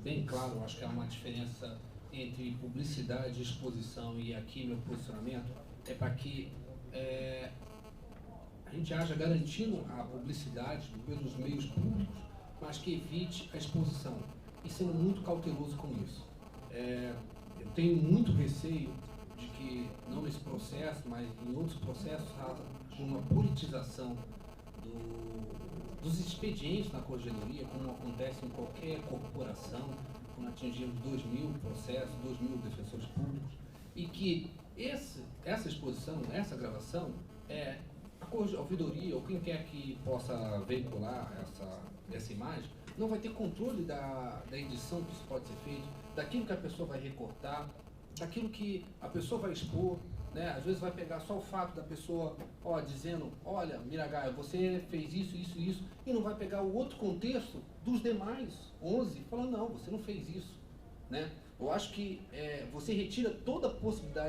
bem claro, eu acho que há uma diferença entre publicidade e exposição, e aqui meu posicionamento é para que a gente haja garantindo a publicidade pelos meios públicos, mas que evite a exposição, e sendo muito cauteloso com isso. Eu tenho muito receio de que, não nesse processo, mas em outros processos, haja uma politização dos expedientes na corregedoria, como acontece em qualquer corporação, quando atingimos 2.000 processos, 2.000 defensores públicos, e que essa exposição, essa gravação, a ouvidoria ou quem quer que possa veicular essa imagem, não vai ter controle da edição que isso pode ser feito, daquilo que a pessoa vai recortar, daquilo que a pessoa vai expor. Às vezes vai pegar só o fato da pessoa dizendo, olha, Miragaia, você fez isso, isso, isso, e não vai pegar o outro contexto dos demais 11, falando, não, você não fez isso. Eu acho que você retira toda a possibilidade